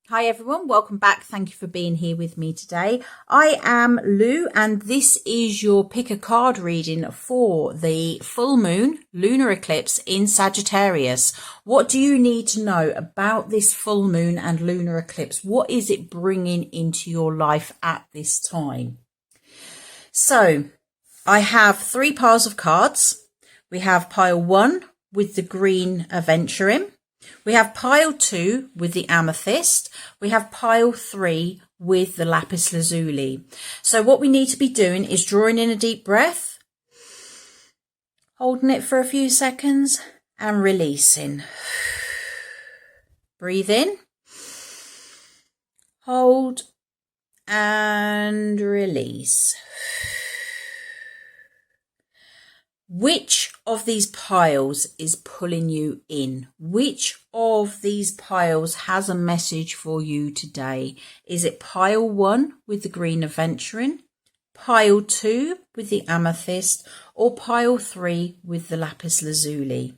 Hi everyone, welcome back. Thank you for being here with me today. I am Lou and this is your pick a card reading for the full moon lunar eclipse in Sagittarius. What do you need to know about this full moon and lunar eclipse? What is it bringing into your life at this time? So I have 3 piles of cards. We have pile 1 with the green AVENTURINE. We have pile 2 with the amethyst. We have pile 3 with the LAPIS LAZULI. So what we need to be doing is drawing in a deep breath, holding it for a few seconds and releasing. Breathe in, hold and release. Which of these piles is pulling you in? Which of these piles has a message for you today? Is it pile 1 with the green AVENTURINE, pile 2 with the amethyst, or pile 3 with the LAPIS LAZULI?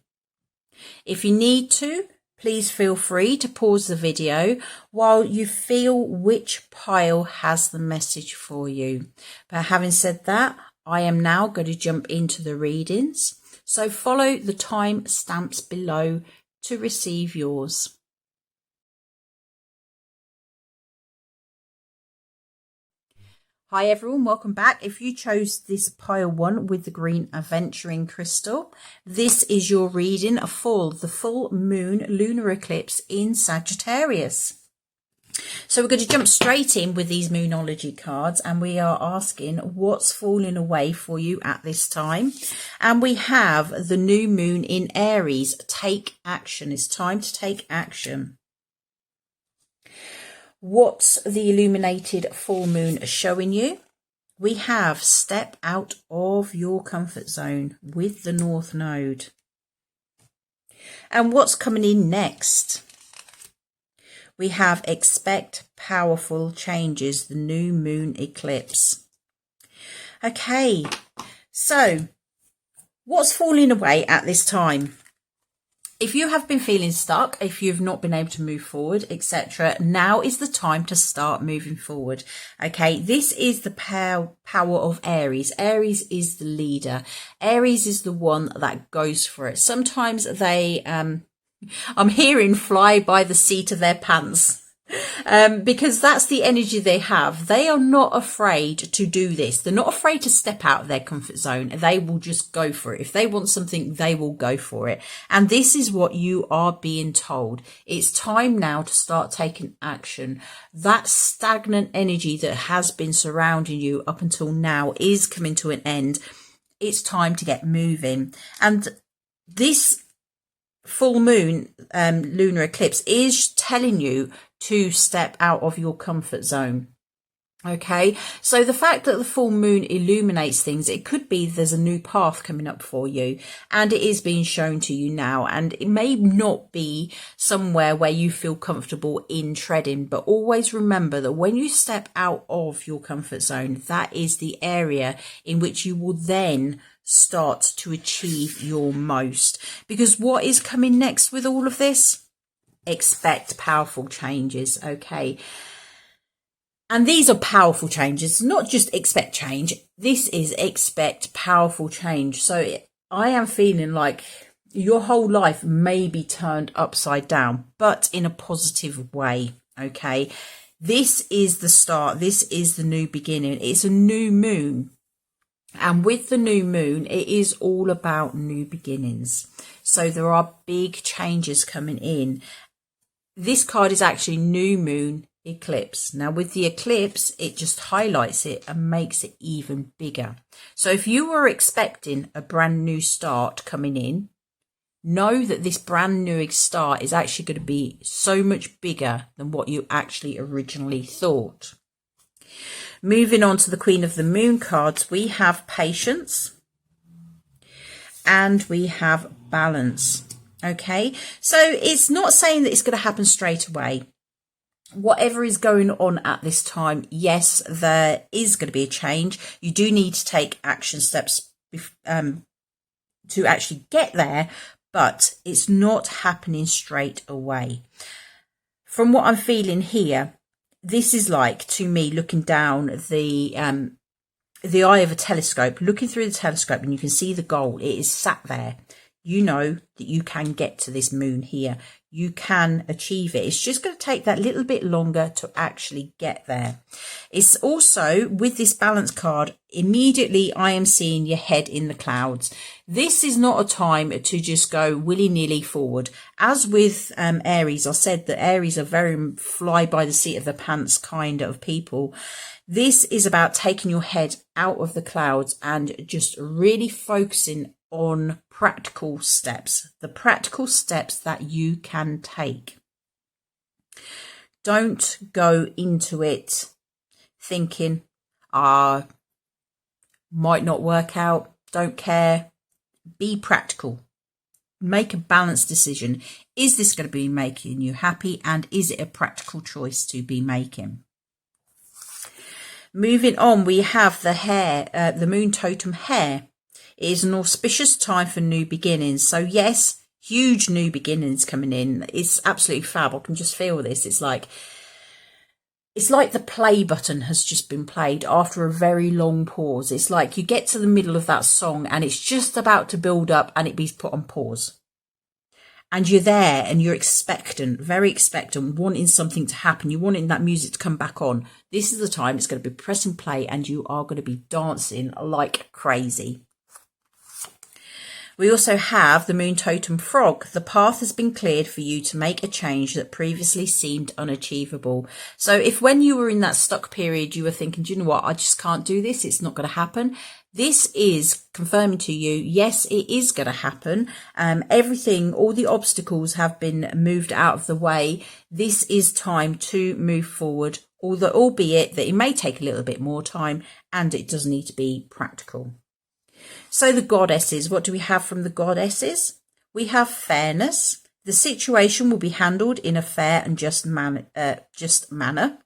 If you need to, please feel free to pause the video while you feel which pile has the message for you. But having said that, I am now going to jump into the readings, so follow the time stamps below to receive yours. Hi everyone, welcome back. If you chose this pile 1 with the green AVENTURINE crystal, this is your reading for the full moon lunar eclipse in Sagittarius. So we're going to jump straight in with these Moonology cards and we are asking what's falling away for you at this time. And we have the new moon in Aries. Take action. It's time to take action. What's the illuminated full moon showing you? We have step out of your comfort zone with the North Node. And what's coming in next? We have expect powerful changes, the new moon eclipse. Okay, so what's falling away at this time? If you have been feeling stuck, if you've not been able to move forward, etc., now is the time to start moving forward. Okay, this is the power of Aries. Aries is the leader. Aries is the one that goes for it. Sometimes they I'm hearing fly by the seat of their pants because that's the energy they have. They are not afraid to do this. They're not afraid to step out of their comfort zone. They will just go for it. If they want something, they will go for it. And this is what you are being told. It's time now to start taking action. That stagnant energy that has been surrounding you up until now is coming to an end. It's time to get moving. And this full moon lunar eclipse is telling you to step out of your comfort zone. Okay, so the fact that the full moon illuminates things, it could be there's a new path coming up for you and it is being shown to you now, and it may not be somewhere where you feel comfortable in treading, but always remember that when you step out of your comfort zone, that is the area in which you will then start to achieve your most. Because what is coming next with all of this? Expect powerful changes. Okay, and these are powerful changes, not just expect change. This is expect powerful change. So I am feeling like your whole life may be turned upside down, but in a positive way. Okay, this is the start. This is the new beginning. It's a new moon. And with the new moon, it is all about new beginnings. So there are big changes coming in. This card is actually new moon eclipse. Now with the eclipse, it just highlights it and makes it even bigger. So if you were expecting a brand new start coming in, know that this brand new start is actually going to be so much bigger than what you actually originally thought. Moving on to the Queen of the Moon cards, we have patience and we have balance. Okay, so it's not saying that it's going to happen straight away. Whatever is going on at this time, yes, there is going to be a change. You do need to take action steps to actually get there, but it's not happening straight away. from what I'm feeling here, this is like, to me, looking down the eye of a telescope, looking through the telescope, and you can see the goal. It is sat there. You know that you can get to this moon here. You can achieve it. It's just going to take that little bit longer to actually get there. It's also, with this balance card, immediately I am seeing your head in the clouds. This is not a time to just go willy-nilly forward. As with Aries, I said that Aries are very fly by the seat of the pants kind of people. This is about taking your head out of the clouds and just really focusing on practical steps, the practical steps that you can take. Don't go into it thinking, might not work out, don't care. Be practical. Make a balanced decision. Is this going to be making you happy, and is it a practical choice to be making? Moving on, we have the hare, the moon totem hare. It is an auspicious time for new beginnings. So yes, huge new beginnings coming in. It's absolutely fab. I can just feel this. It's like the play button has just been played after a very long pause. It's like you get to the middle of that song and it's just about to build up and it be put on pause. And you're there and you're expectant, very expectant, wanting something to happen. You're wanting that music to come back on. This is the time it's going to be pressing play and you are going to be dancing like crazy. We also have the moon totem frog. The path has been cleared for you to make a change that previously seemed unachievable. So if when you were in that stuck period, you were thinking, do you know what, I just can't do this, it's not going to happen. This is confirming to you, yes, it is going to happen. Everything, all the obstacles have been moved out of the way. This is time to move forward, albeit that it may take a little bit more time and it does need to be practical. So the goddesses, what do we have from the goddesses? We have fairness. The situation will be handled in a fair and just manner.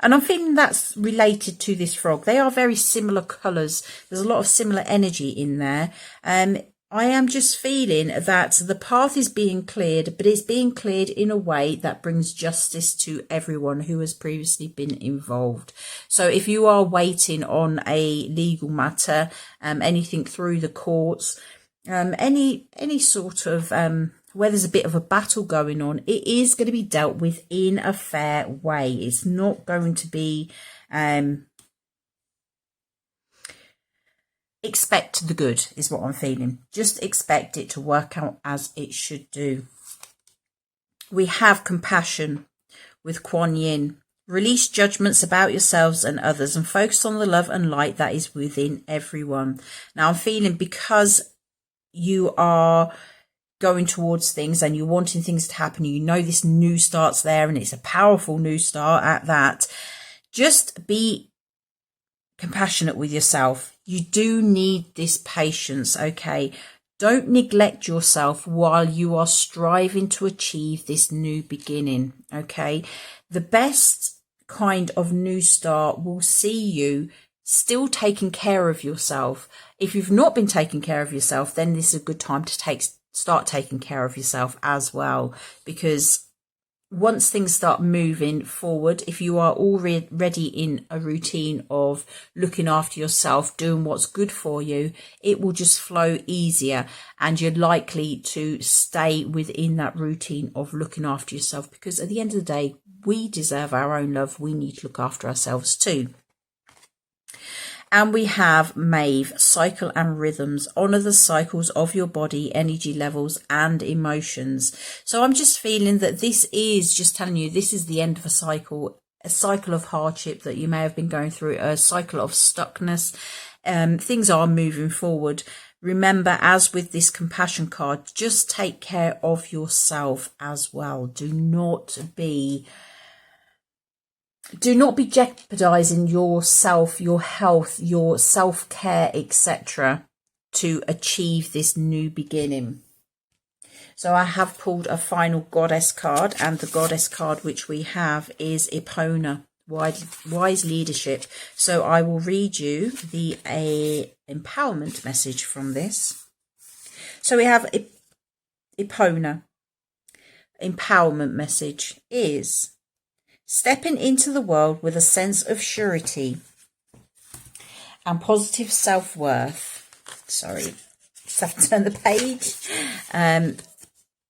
And I'm feeling that's related to this frog. They are very similar colours. There's a lot of similar energy in there. I am just feeling that the path is being cleared, but it's being cleared in a way that brings justice to everyone who has previously been involved. So if you are waiting on a legal matter, anything through the courts, any sort of where there's a bit of a battle going on, it is going to be dealt with in a fair way. It's not going to be expect the good is what I'm feeling. Just expect it to work out as it should do. We have compassion with Kuan Yin. Release judgments about yourselves and others and focus on the love and light that is within everyone. Now I'm feeling, because you are going towards things and you're wanting things to happen, you know this new start's there and it's a powerful new start at that. Just be compassionate with yourself. You do need this patience, okay? Don't neglect yourself while you are striving to achieve this new beginning, okay? The best kind of new start will see you still taking care of yourself. If you've not been taking care of yourself, then this is a good time to start taking care of yourself as well, because once things start moving forward, if you are already in a routine of looking after yourself, doing what's good for you, it will just flow easier and you're likely to stay within that routine of looking after yourself, because at the end of the day, we deserve our own love. We need to look after ourselves too. And we have Maeve, cycle and rhythms. Honour the cycles of your body, energy levels and emotions. So I'm just feeling that this is just telling you this is the end of a cycle of hardship that you may have been going through, a cycle of stuckness. Things are moving forward. Remember, as with this compassion card, just take care of yourself as well. Do not be jeopardizing yourself, your health, your self-care, etc. to achieve this new beginning. So I have pulled a final goddess card, and the goddess card which we have is Epona, wise leadership. So I will read you the empowerment message from this. So we have Epona. empowerment message is stepping into the world with a sense of surety and positive self-worth. Sorry, just have to turn the page.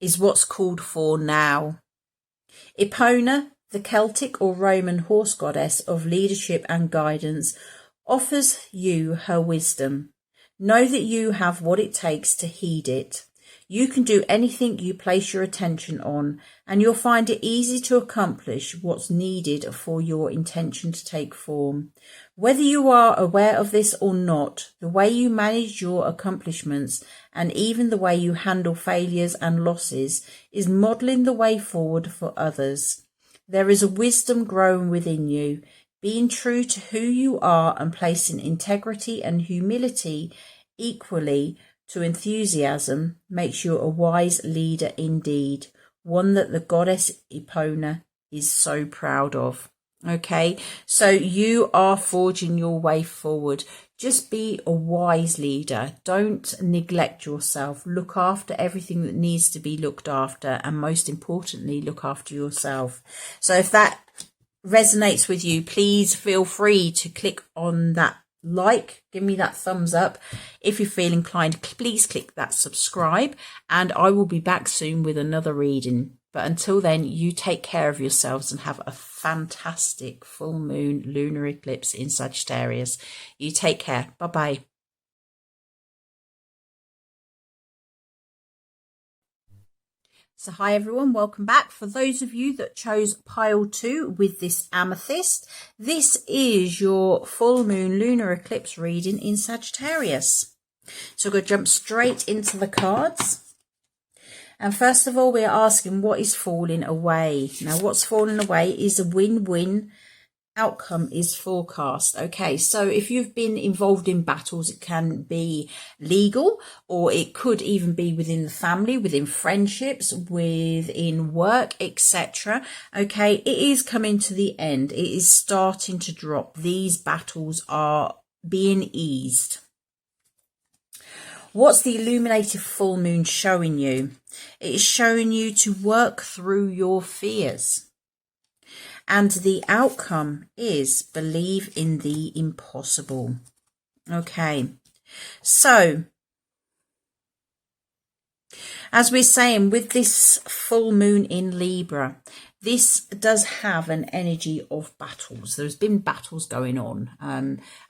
Is what's called for now. Epona, the Celtic or Roman horse goddess of leadership and guidance, offers you her wisdom. Know that you have what it takes to heed it. You can do anything you place your attention on, and you'll find it easy to accomplish what's needed for your intention to take form. Whether you are aware of this or not, the way you manage your accomplishments and even the way you handle failures and losses is modelling the way forward for others. There is a wisdom growing within you. Being true to who you are and placing integrity and humility equally to enthusiasm makes you a wise leader indeed, one that the goddess Epona is so proud of. Okay, so you are forging your way forward. Just be a wise leader. Don't neglect yourself. Look after everything that needs to be looked after, and most importantly, look after yourself. So if that resonates with you, please feel free to click on that like, give me that thumbs up. If you feel inclined, please click that subscribe, and I will be back soon with another reading. But until then, you take care of yourselves and have a fantastic full moon lunar eclipse in Sagittarius. You take care. Bye-bye. So hi everyone, welcome back. For those of you that chose pile 2 with this amethyst, this is your full moon lunar eclipse reading in Sagittarius. So we're going to jump straight into the cards. And first of all, we're asking what is falling away. Now what's falling away is a win-win outcome is forecast. Okay, so if you've been involved in battles, it can be legal, or it could even be within the family, within friendships, within work, etc. Okay, it is coming to the end. It is starting to drop. These battles are being eased. What's the illuminated full moon showing you? It is showing you to work through your fears. And the outcome is believe in the impossible. Okay, so as we're saying, with this full moon in Libra, this does have an energy of battles. There's been battles going on.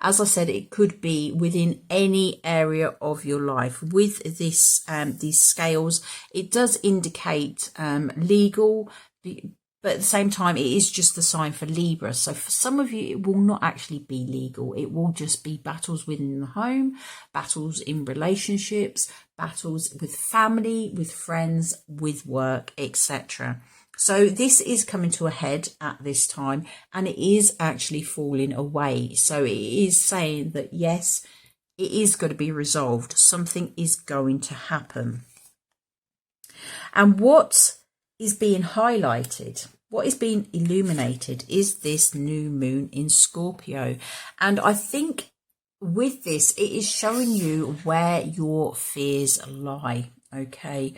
As I said, it could be within any area of your life. With this, these scales, it does indicate legal, but at the same time, it is just the sign for Libra. So for some of you, it will not actually be legal. It will just be battles within the home, battles in relationships, battles with family, with friends, with work, etc. So this is coming to a head at this time, and it is actually falling away. So it is saying that, yes, it is going to be resolved. Something is going to happen. And what is being highlighted, what is being illuminated, is this new moon in Scorpio. And I think with this, it is showing you where your fears lie. Okay,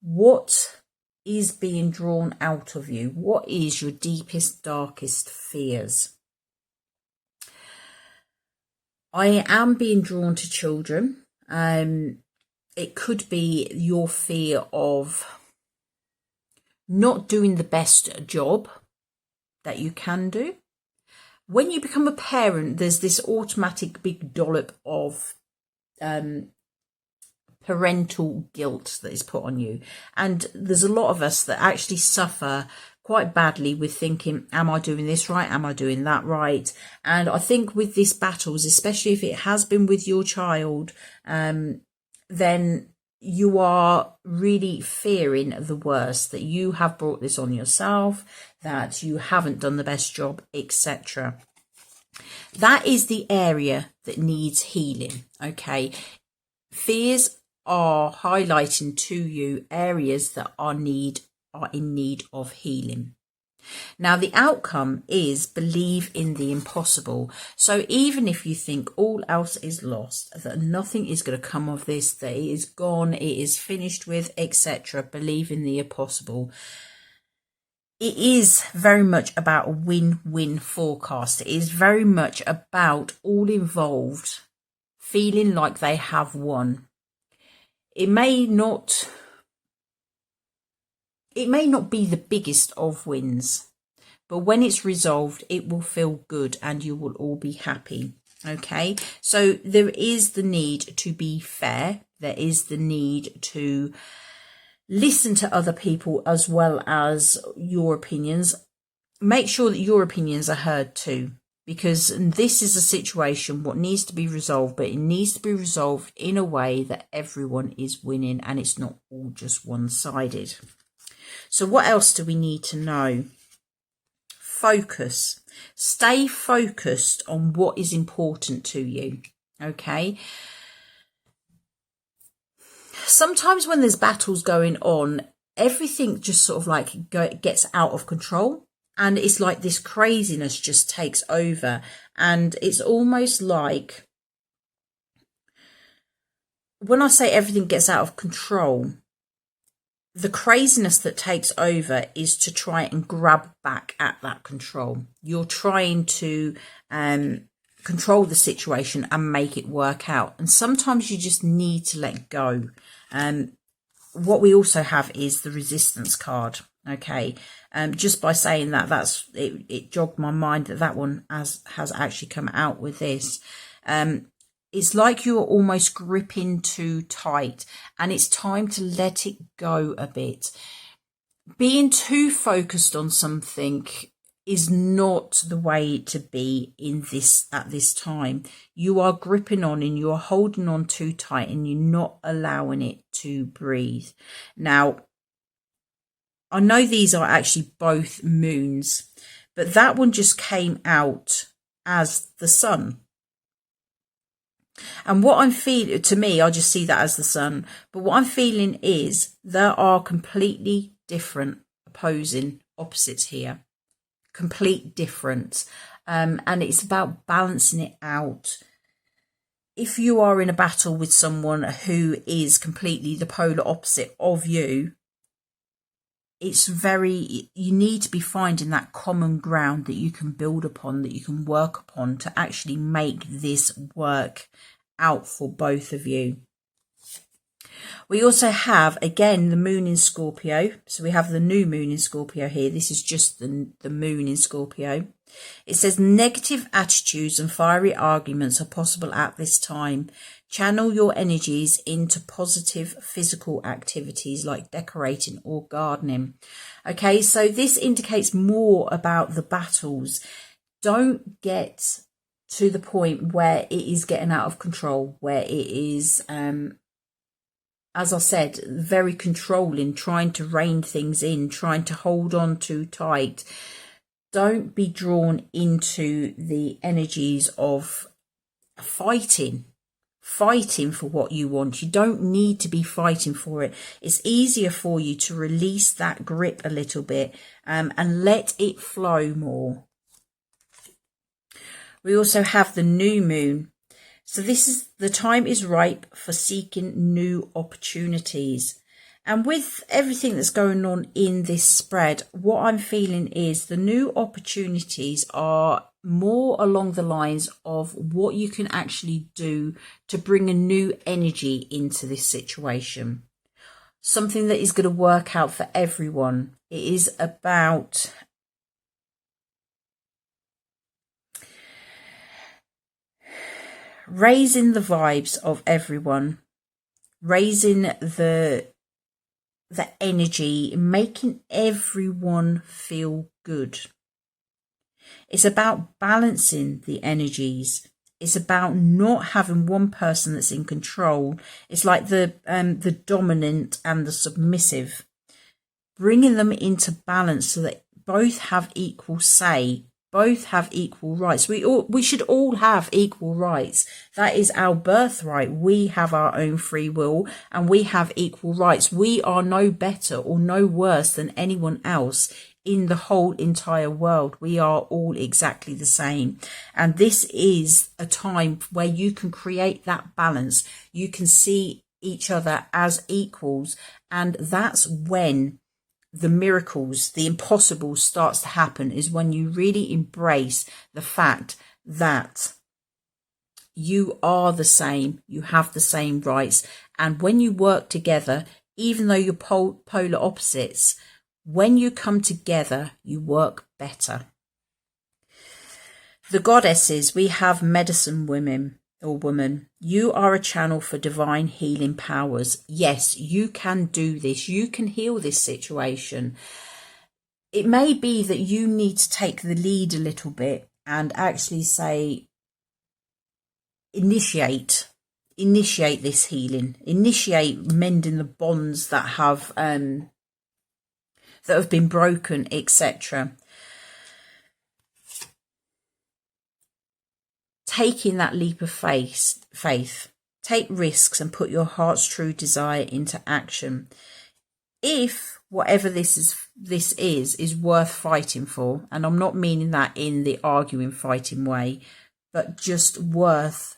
what is being drawn out of you? What is your deepest, darkest fears? I am being drawn to children. It could be your fear of not doing the best job that you can do. When you become a parent, there's this automatic big dollop of parental guilt that is put on you. And there's a lot of us that actually suffer quite badly with thinking, am I doing this right? Am I doing that right? And I think with these battles, especially if it has been with your child, then you are really fearing the worst, that you have brought this on yourself, that you haven't done the best job, etc. That is the area that needs healing. Okay, fears are highlighting to you areas that are in need of healing. Now, the outcome is believe in the impossible. So even if you think all else is lost, that nothing is going to come of this, that it is gone, it is finished with, etc., believe in the impossible. It is very much about a win-win forecast. It is very much about all involved feeling like they have won. It may not be the biggest of wins, but when it's resolved, it will feel good and you will all be happy. Okay, so there is the need to be fair. There is the need to listen to other people as well as your opinions. Make sure that your opinions are heard too, because this is a situation what needs to be resolved, but it needs to be resolved in a way that everyone is winning and it's not all just one-sided. So what else do we need to know? Focus. Stay focused on what is important to you. Okay. Sometimes when there's battles going on, everything just sort of like gets out of control, and it's like this craziness just takes over, and it's almost like, when I say everything gets out of control, the craziness that takes over is to try and grab back at that control. You're trying to control the situation and make it work out. And sometimes you just need to let go. What we also have is the resistance card. Okay. Just by saying that, it jogged my mind that one has actually come out with this. It's like you're almost gripping too tight, and it's time to let it go a bit. Being too focused on something is not the way to be at this time. You are gripping on and you're holding on too tight, and you're not allowing it to breathe. Now, I know these are actually both moons, but that one just came out as the sun. And what I'm feeling, to me, I just see that as the sun. But what I'm feeling is there are completely different opposing opposites here. Complete difference. And it's about balancing it out. If you are in a battle with someone who is completely the polar opposite of you, you need to be finding that common ground that you can build upon, that you can work upon to actually make this work out for both of you. We also have, again, the moon in Scorpio. So we have the new moon in Scorpio here. This is just the moon in Scorpio. It says negative attitudes and fiery arguments are possible at this time. Channel your energies into positive physical activities like decorating or gardening. Okay, so this indicates more about the battles. Don't get to the point where it is getting out of control, where it is, as I said, very controlling, trying to rein things in, trying to hold on too tight. Don't be drawn into the energies of fighting for what you want. You don't need to be fighting for it. It's easier for you to release that grip a little bit and let it flow more. We also have the new moon. So the time is ripe for seeking new opportunities. And with everything that's going on in this spread, what I'm feeling is the new opportunities are more along the lines of what you can actually do to bring a new energy into this situation. Something that is going to work out for everyone. It is about raising the vibes of everyone, raising the energy, making everyone feel good. It's about balancing the energies. It's about not having one person that's in control. It's like the dominant and the submissive, bringing them into balance so that both have equal say, both have equal rights. We should all have equal rights. That is our birthright. We have our own free will and we have equal rights. We are no better or no worse than anyone else in the whole entire world. We are all exactly the same. And this is a time where you can create that balance. You can see each other as equals. And that's when the miracles, the impossible starts to happen, is when you really embrace the fact that you are the same, you have the same rights. And when you work together, even though you're polar opposites, when you come together, you work better. The goddesses, we have medicine women or woman. You are a channel for divine healing powers. Yes, you can do this. You can heal this situation. It may be that you need to take the lead a little bit and actually say, initiate this healing, initiate mending the bonds that have been broken, etc. Taking that leap of faith, take risks and put your heart's true desire into action. If whatever this is worth fighting for, and I'm not meaning that in the arguing, fighting way, but just worth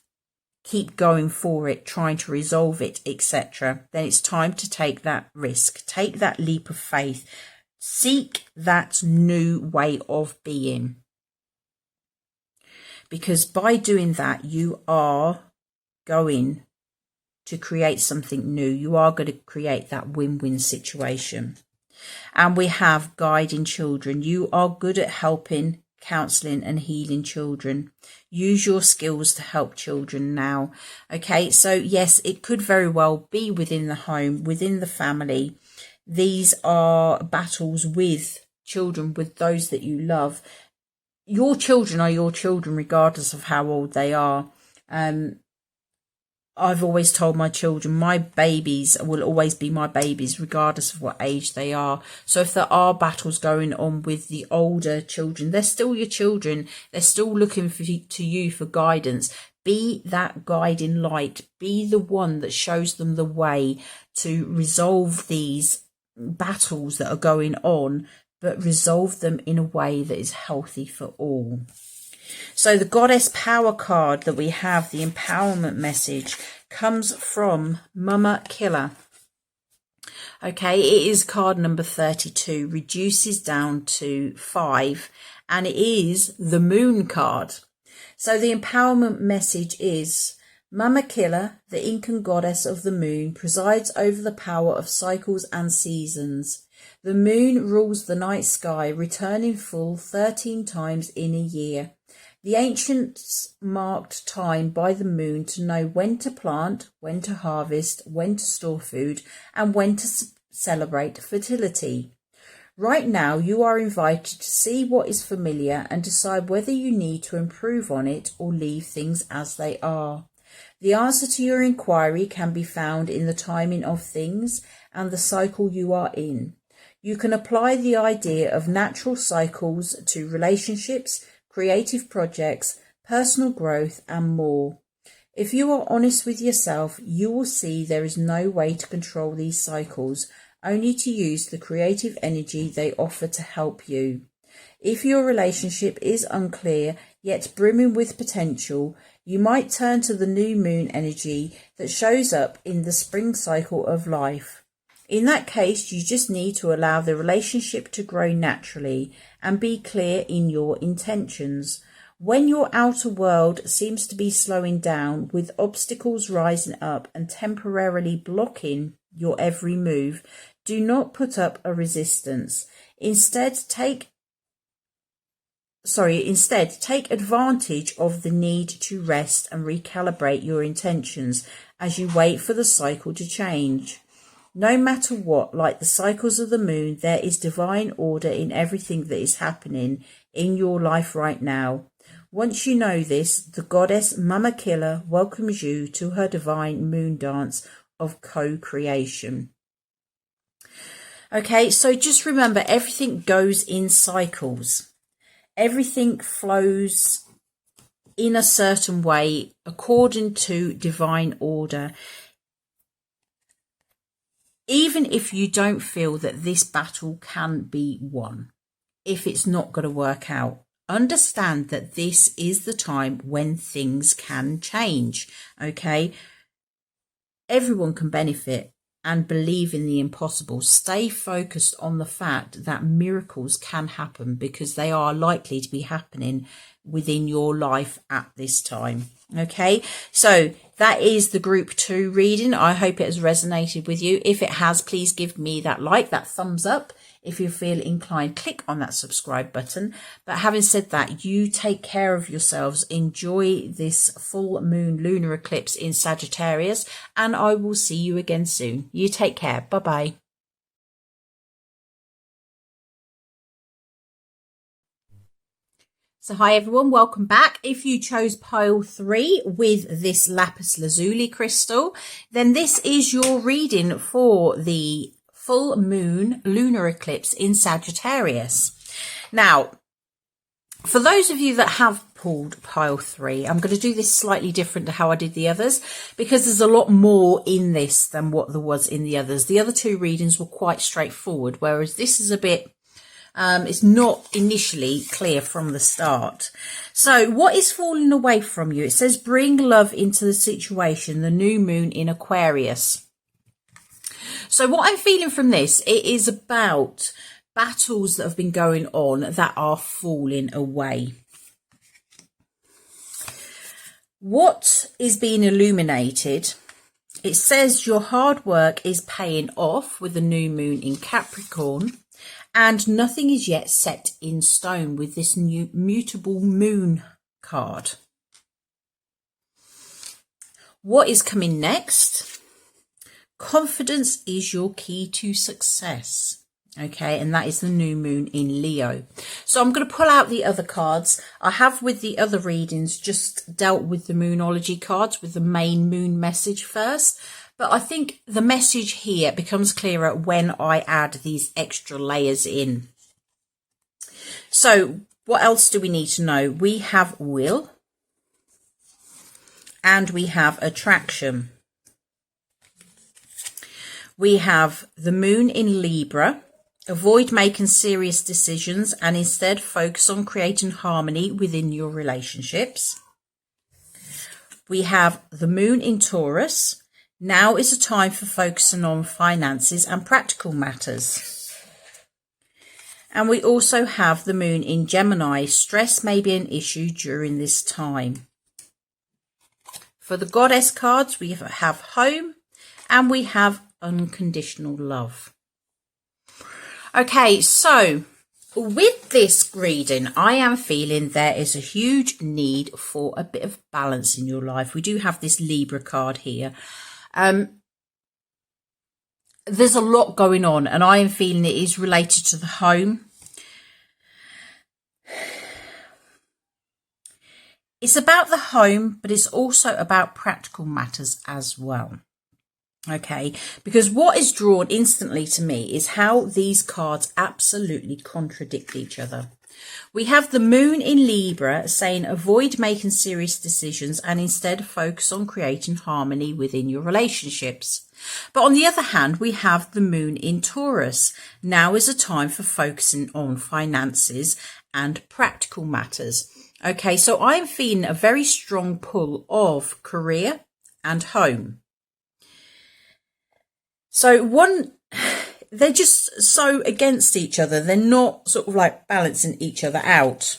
keep going for it, trying to resolve it, etc., then it's time to take that risk, take that leap of faith, seek that new way of being. Because by doing that, you are going to create something new. You are going to create that win-win situation. And we have guiding children. You are good at helping, counselling and healing children. Use your skills to help children now. Okay, so yes, it could very well be within the home, within the family. These are battles with children, with those that you love. Your children are your children regardless of how old they are. I've always told my children, my babies will always be my babies regardless of what age they are. So if there are battles going on with the older children, they're still your children. They're still looking to you for guidance. Be that guiding light. Be the one that shows them the way to resolve these battles that are going on, but resolve them in a way that is healthy for all. So the Goddess Power card that we have, the empowerment message, comes from Mama Killer. Okay, it is card number 32, reduces down to 5, and it is the Moon card. So the empowerment message is, Mama Killer, the Incan goddess of the moon, presides over the power of cycles and seasons. The moon rules the night sky, returning full 13 times in a year. The ancients marked time by the moon to know when to plant, when to harvest, when to store food, and when to celebrate fertility. Right now, you are invited to see what is familiar and decide whether you need to improve on it or leave things as they are. The answer to your inquiry can be found in the timing of things and the cycle you are in. You can apply the idea of natural cycles to relationships, creative projects, personal growth, and more. If you are honest with yourself, you will see there is no way to control these cycles, only to use the creative energy they offer to help you. If your relationship is unclear, yet brimming with potential, you might turn to the new moon energy that shows up in the spring cycle of life. In that case, you just need to allow the relationship to grow naturally and be clear in your intentions. When your outer world seems to be slowing down, with obstacles rising up and temporarily blocking your every move, do not put up a resistance. Instead, take advantage of the need to rest and recalibrate your intentions as you wait for the cycle to change. No matter what, like the cycles of the moon, there is divine order in everything that is happening in your life right now. Once you know this, the goddess Mama Killer welcomes you to her divine moon dance of co-creation. Okay, so just remember, everything goes in cycles. Everything flows in a certain way according to divine order. Even if you don't feel that this battle can be won, if it's not going to work out. Understand that this is the time when things can change, okay? Everyone can benefit and believe in the impossible. Stay focused on the fact that miracles can happen, because they are likely to be happening within your life at this time. Okay, so that is the group 2 reading. I hope it has resonated with you. If it has, please give me that like, that thumbs up. If you feel inclined, click on that subscribe button. But having said that, you take care of yourselves. Enjoy this full moon lunar eclipse in Sagittarius, and I will see you again soon. You take care. Bye-bye. So hi everyone, welcome back. If you chose pile 3 with this lapis lazuli crystal, then this is your reading for the full moon lunar eclipse in Sagittarius. Now, for those of you that have pulled pile 3, I'm going to do this slightly different to how I did the others, because there's a lot more in this than what there was in the others. The other 2 readings were quite straightforward, whereas this is a bit it's not initially clear from the start. So what is falling away from you? It says bring love into the situation, the new moon in Aquarius. So what I'm feeling from this, it is about battles that have been going on that are falling away. What is being illuminated? It says your hard work is paying off with the new moon in Capricorn. And nothing is yet set in stone with this new mutable moon card. What is coming next? Confidence is your key to success. Okay, and that is the new moon in Leo. So I'm going to pull out the other cards. I have with the other readings just dealt with the Moonology cards with the main moon message first. But I think the message here becomes clearer when I add these extra layers in. So what else do we need to know? We have will and we have attraction. We have the moon in Libra. Avoid making serious decisions and instead focus on creating harmony within your relationships. We have the moon in Taurus. Now is a time for focusing on finances and practical matters. And we also have the moon in Gemini. Stress may be an issue during this time. For the goddess cards, we have home and we have unconditional love. Okay, so with this reading, I am feeling there is a huge need for a bit of balance in your life. We do have this Libra card here. There's a lot going on and I am feeling it is related to the home. It's about the home, but it's also about practical matters as well. Okay, because what is drawn instantly to me is how these cards absolutely contradict each other. We have the moon in Libra saying avoid making serious decisions and instead focus on creating harmony within your relationships. But on the other hand, we have the moon in Taurus. Now is a time for focusing on finances and practical matters. Okay, so I'm feeling a very strong pull of career and home. So they're just so against each other. They're not sort of like balancing each other out.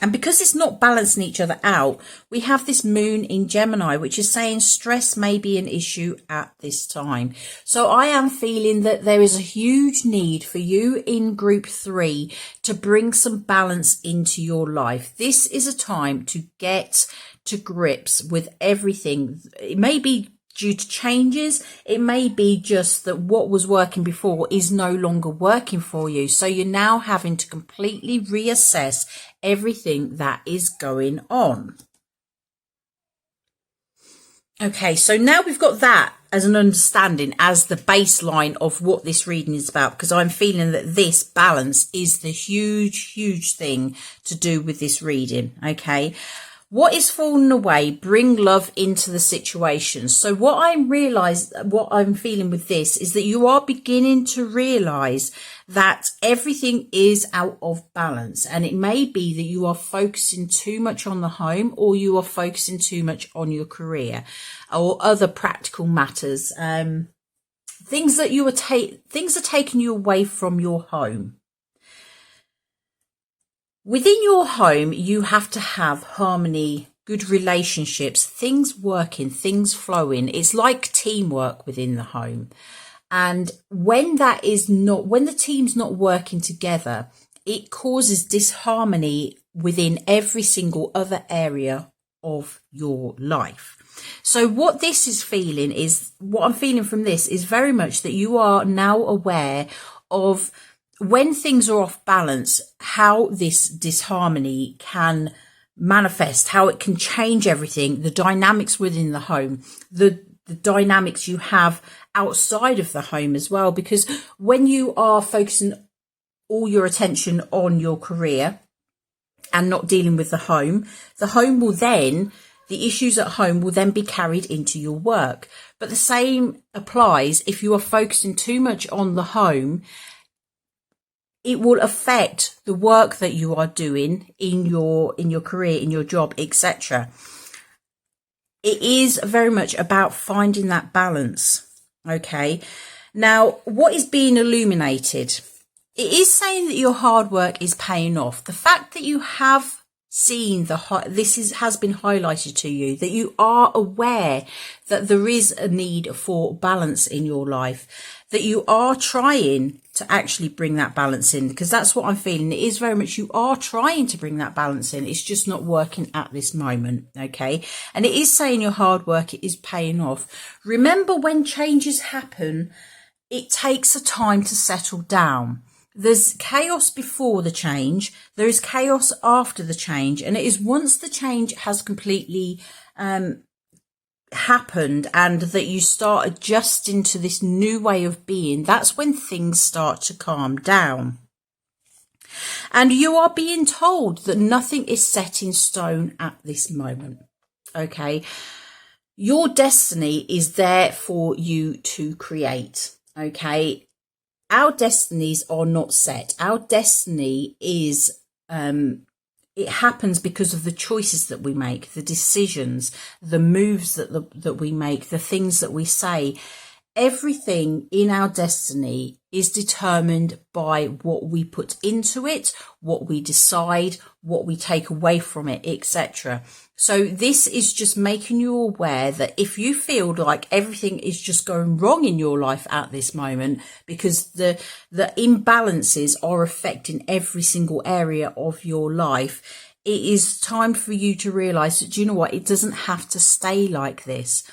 And because it's not balancing each other out, we have this moon in Gemini, which is saying stress may be an issue at this time. So I am feeling that there is a huge need for you in group 3 to bring some balance into your life. This is a time to get to grips with everything. It may be due to changes, it may be just that what was working before is no longer working for you. So you're now having to completely reassess everything that is going on. Okay, so now we've got that as an understanding, as the baseline of what this reading is about, because I'm feeling that this balance is the huge thing to do with this reading. Okay. What is fallen away, bring love into the situation. So what I'm feeling with this is that you are beginning to realize that everything is out of balance. And it may be that you are focusing too much on the home, or you are focusing too much on your career or other practical matters. Things are taking you away from your home. Within your home, you have to have harmony, good relationships, things working, things flowing. It's like teamwork within the home. And when the team's not working together, it causes disharmony within every single other area of your life. So what I'm feeling from this is very much that you are now aware of when things are off balance, how this disharmony can manifest, how it can change everything, the dynamics within the home, the dynamics you have outside of the home as well. Because when you are focusing all your attention on your career and not dealing with the home the issues at home will then be carried into your work. But the same applies if you are focusing too much on the home. It will affect the work that you are doing in your career, in your job, etc. It is very much about finding that balance. Okay. Now, what is being illuminated? It is saying that your hard work is paying off. The fact that you have seen has been highlighted to you, that you are aware that there is a need for balance in your life, that you are trying to actually bring that balance in, because that's what I'm feeling. It is very much you are trying to bring that balance in. It's just not working at this moment. Okay. And it is saying your hard work is paying off. Remember, when changes happen, it takes a time to settle down. There's chaos before the change. There is chaos after the change. And it is once the change has completely happened and that you start adjusting to this new way of being, that's when things start to calm down. And you are being told that nothing is set in stone at this moment. Okay. Your destiny is there for you to create. Okay. Our destinies are not set. Our destiny is, it happens because of the choices that we make, the decisions, the moves that we make, the things that we say. Everything in our destiny is determined by what we put into it, what we decide, what we take away from it, etc. So this is just making you aware that if you feel like everything is just going wrong in your life at this moment, because the imbalances are affecting every single area of your life, it is time for you to realize that, do you know what? It doesn't have to stay like this.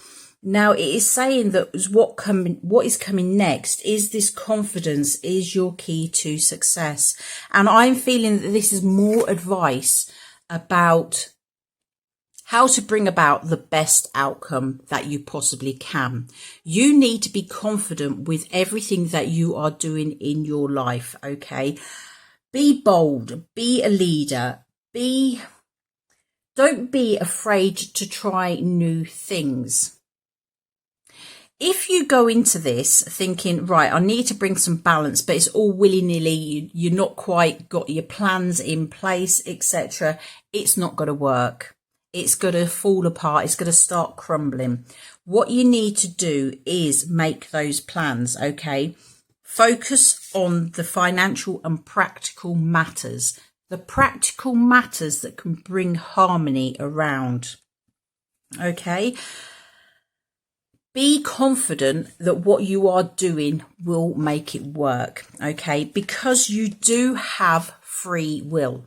Now, it is saying that what is coming next is this confidence is your key to success. And I'm feeling that this is more advice about how to bring about the best outcome that you possibly can. You need to be confident with everything that you are doing in your life, okay? Be bold, be a leader, don't be afraid to try new things. If you go into this thinking, right, I need to bring some balance, but it's all willy-nilly, you're not quite got your plans in place, etc., it's not going to work. It's going to fall apart. It's going to start crumbling. What you need to do is make those plans, okay? Focus on the financial and practical matters, the practical matters that can bring harmony around, okay? Be confident that what you are doing will make it work, okay? Because you do have free will.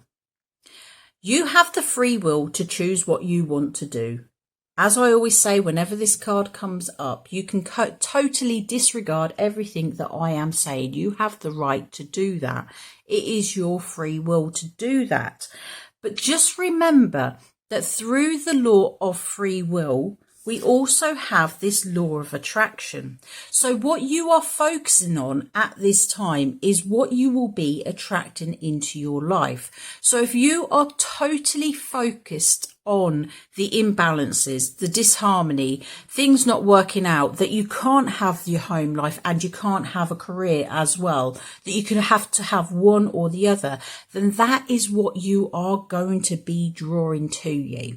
You have the free will to choose what you want to do. As I always say, whenever this card comes up, you can totally disregard everything that I am saying. You have the right to do that. It is your free will to do that. But just remember that through the law of free will, we also have this law of attraction. So what you are focusing on at this time is what you will be attracting into your life. So if you are totally focused on the imbalances, the disharmony, things not working out, that you can't have your home life and you can't have a career as well, that you can have to have one or the other, then that is what you are going to be drawing to you.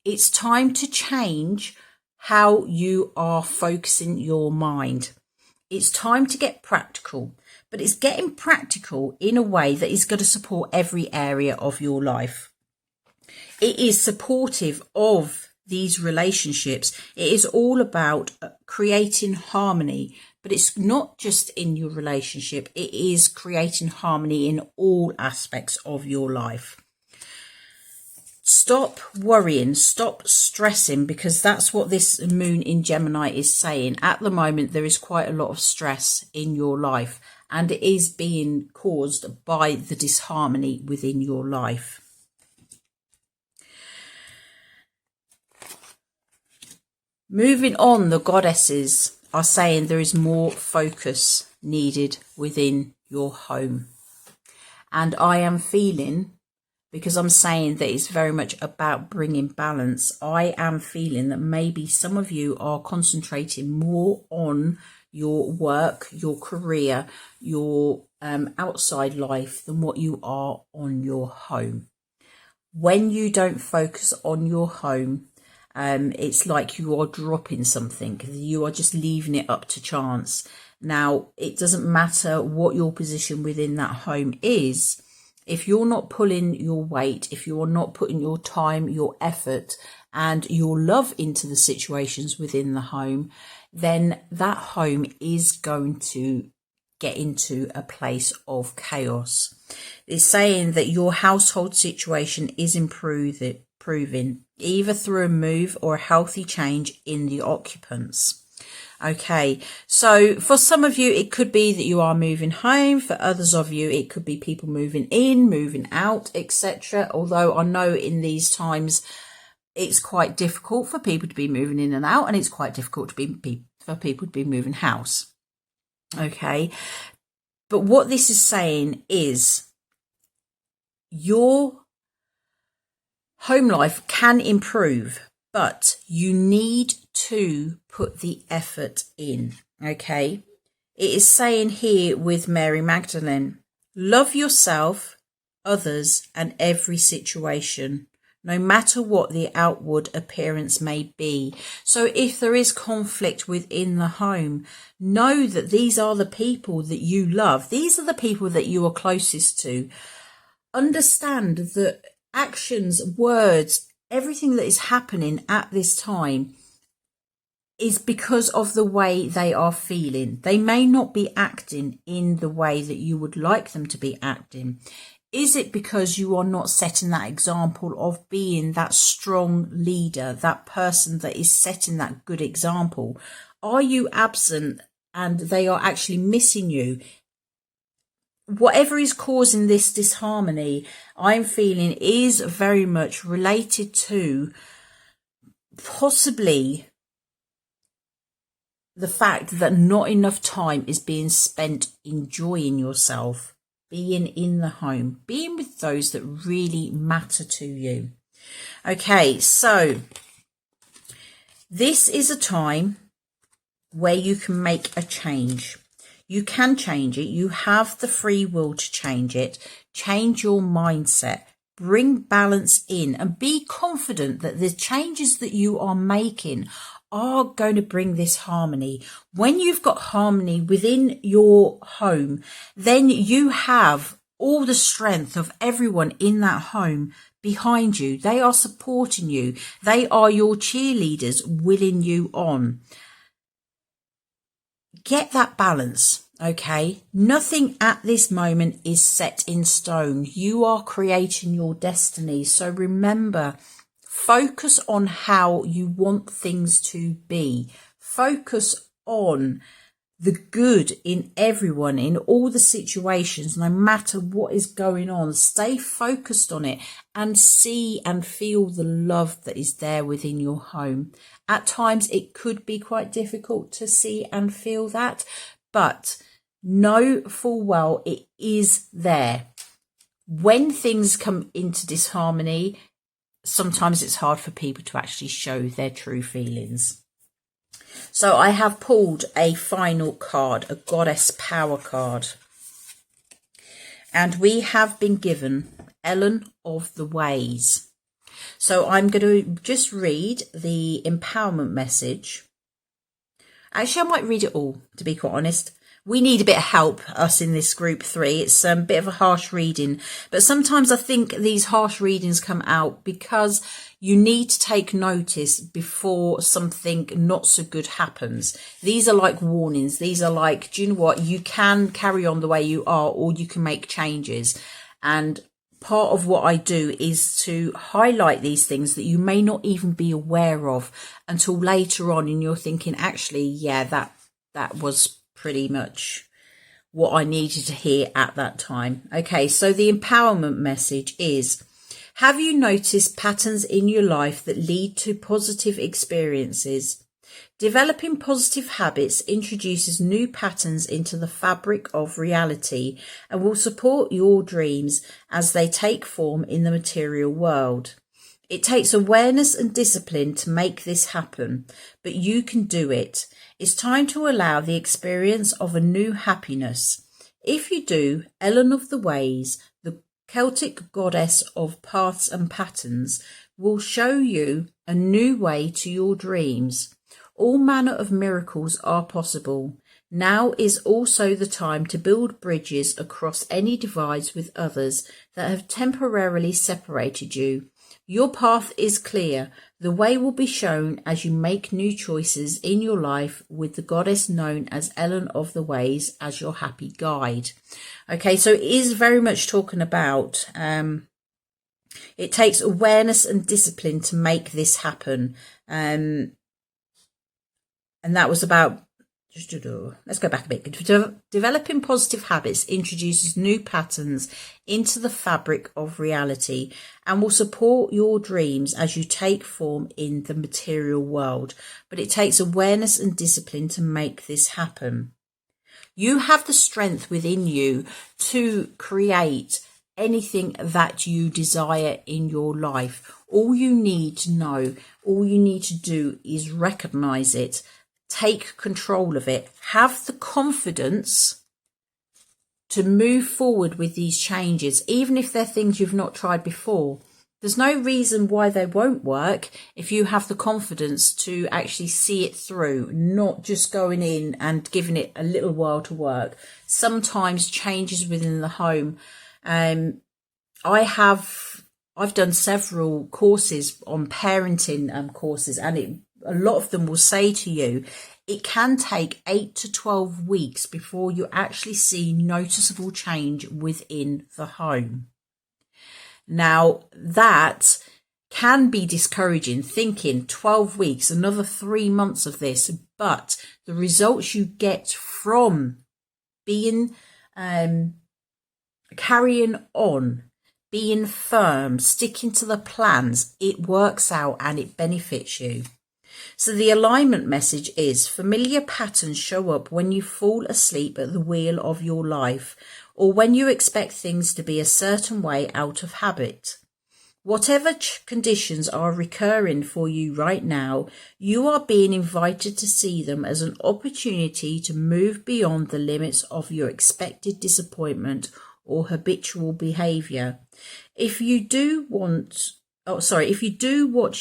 It's time to change how you are focusing your mind. It's time to get practical, but it's getting practical in a way that is going to support every area of your life. It is supportive of these relationships. It is all about creating harmony, but it's not just in your relationship. It is creating harmony in all aspects of your life. Stop worrying, stop stressing, because that's what this moon in Gemini is saying. At the moment, there is quite a lot of stress in your life, and it is being caused by the disharmony within your life. Moving on, the goddesses are saying there is more focus needed within your home. And I am feeling, because I'm saying that it's very much about bringing balance, I am feeling that maybe some of you are concentrating more on your work, your career, your outside life than what you are on your home. When you don't focus on your home, it's like you are dropping something. You are just leaving it up to chance. Now, it doesn't matter what your position within that home is. If you're not pulling your weight, if you're not putting your time, your effort and your love into the situations within the home, then that home is going to get into a place of chaos. It's saying that your household situation is improving, either through a move or a healthy change in the occupants. Okay, so for some of you, it could be that you are moving home. For others of you, it could be people moving in, moving out, etc. Although I know in these times, it's quite difficult for people to be moving in and out, and it's quite difficult for people to be moving house. Okay, but what this is saying is your home life can improve, but you need to put the effort in. Okay, it is saying here with Mary Magdalene, love yourself, others, and every situation, no matter what the outward appearance may be. So if there is conflict within the home, know that these are the people that you love. These are the people that you are closest to. Understand that actions, words, everything that is happening at this time is because of the way they are feeling. They may not be acting in the way that you would like them to be acting. Is it because you are not setting that example of being that strong leader, that person that is setting that good example? Are you absent and they are actually missing you? Whatever is causing this disharmony, I'm feeling is very much related to possibly the fact that not enough time is being spent enjoying yourself, being in the home, being with those that really matter to you. Okay, so this is a time where you can make a change. You can change it. You have the free will to change it. Change your mindset. Bring balance in and be confident that the changes that you are making are going to bring this harmony. When you've got harmony within your home, then you have all the strength of everyone in that home behind you. They are supporting you. They are your cheerleaders, willing you on. Get that balance, okay? Nothing at this moment is set in stone. You are creating your destiny. So remember, focus on how you want things to be. Focus on the good in everyone, in all the situations, no matter what is going on. Stay focused on it and see and feel the love that is there within your home. At times it could be quite difficult to see and feel that, but know full well it is there. When things come into disharmony, sometimes it's hard for people to actually show their true feelings. So I have pulled a final card, a Goddess Power card. And we have been given Ellen of the Ways. So I'm going to just read the empowerment message. Actually, I might read it all, to be quite honest. We need a bit of help, us in this group 3. It's a bit of a harsh reading, but sometimes I think these harsh readings come out because you need to take notice before something not so good happens. These are like warnings. These are like, do you know what? You can carry on the way you are, or you can make changes. And part of what I do is to highlight these things that you may not even be aware of until later on, and you're thinking, actually, yeah, that was pretty much what I needed to hear at that time. Okay, so the empowerment message is, have you noticed patterns in your life that lead to positive experiences? Developing positive habits introduces new patterns into the fabric of reality and will support your dreams as they take form in the material world. It takes awareness and discipline to make this happen, but you can do it. It's time to allow the experience of a new happiness. If you do, Ellen of the Ways, the Celtic goddess of paths and patterns, will show you a new way to your dreams. All manner of miracles are possible. Now is also the time to build bridges across any divides with others that have temporarily separated you. Your path is clear. The way will be shown as you make new choices in your life, with the goddess known as Ellen of the Ways as your happy guide. Okay, so it is very much talking about it takes awareness and discipline to make this happen. And that was about, let's go back a bit. Developing positive habits introduces new patterns into the fabric of reality and will support your dreams as you take form in the material world. But it takes awareness and discipline to make this happen. You have the strength within you to create anything that you desire in your life. All you need to know, all you need to do is recognize it. Take control of it. Have the confidence to move forward with these changes, even if they're things you've not tried before. There's no reason why they won't work if you have the confidence to actually see it through, not just going in and giving it a little while to work. Sometimes changes within the home. I've done several courses on parenting courses, and a lot of them will say to you, it can take 8 to 12 weeks before you actually see noticeable change within the home. Now, that can be discouraging, thinking 12 weeks, another 3 months of this, but the results you get from being, carrying on, being firm, sticking to the plans, it works out and it benefits you. So the alignment message is, familiar patterns show up when you fall asleep at the wheel of your life, or when you expect things to be a certain way out of habit. Whatever conditions are recurring for you right now, you are being invited to see them as an opportunity to move beyond the limits of your expected disappointment or habitual behaviour. If you do what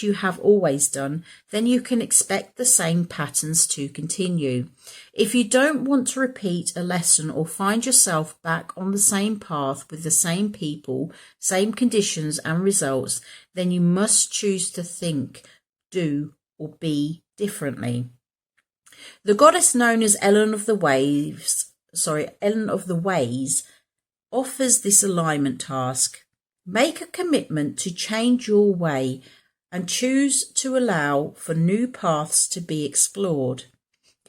you have always done, then you can expect the same patterns to continue. If you don't want to repeat a lesson or find yourself back on the same path with the same people, same conditions and results, then you must choose to think, do, or be differently. The goddess known as Ellen of the Ways offers this alignment task. Make a commitment to change your way and choose to allow for new paths to be explored.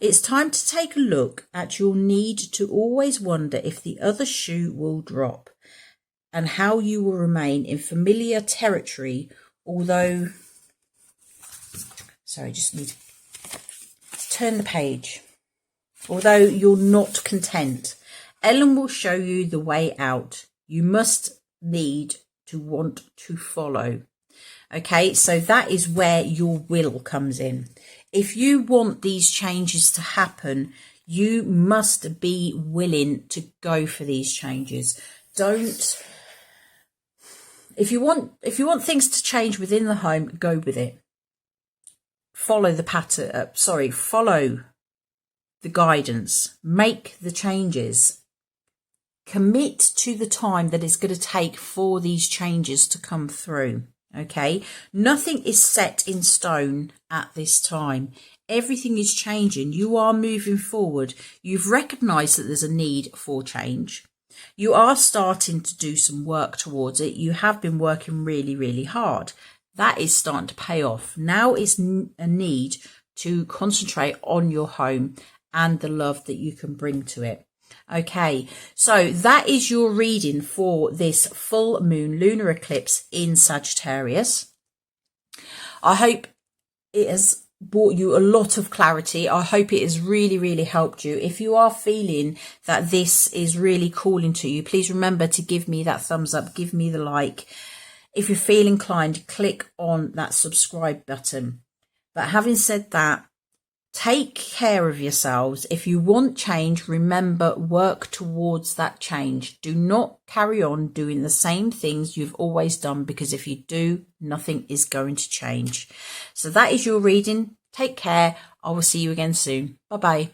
It's time to take a look at your need to always wonder if the other shoe will drop and how you will remain in familiar territory, although, sorry, just need to turn the page. Although you're not content, Ellen will show you the way out. You must need to want to follow. Okay, so that is where your will comes in. If you want these changes to happen, you must be willing to go for these changes. If you want things to change within the home, go with it. Follow the pattern, follow the guidance, make the changes. Commit to the time that it's going to take for these changes to come through. Okay, nothing is set in stone at this time. Everything is changing. You are moving forward. You've recognized that there's a need for change. You are starting to do some work towards it. You have been working really, really hard. That is starting to pay off. Now it's a need to concentrate on your home and the love that you can bring to it. Okay, so that is your reading for this full moon lunar eclipse in Sagittarius. I hope it has brought you a lot of clarity. I hope it has really, really helped you. If you are feeling that this is really calling to you, please remember to give me that thumbs up, give me the like. If you feel inclined, click on that subscribe button. But having said that, take care of yourselves. If you want change, remember, work towards that change. Do not carry on doing the same things you've always done, because if you do, nothing is going to change. So that is your reading. Take care. I will see you again soon. Bye-bye.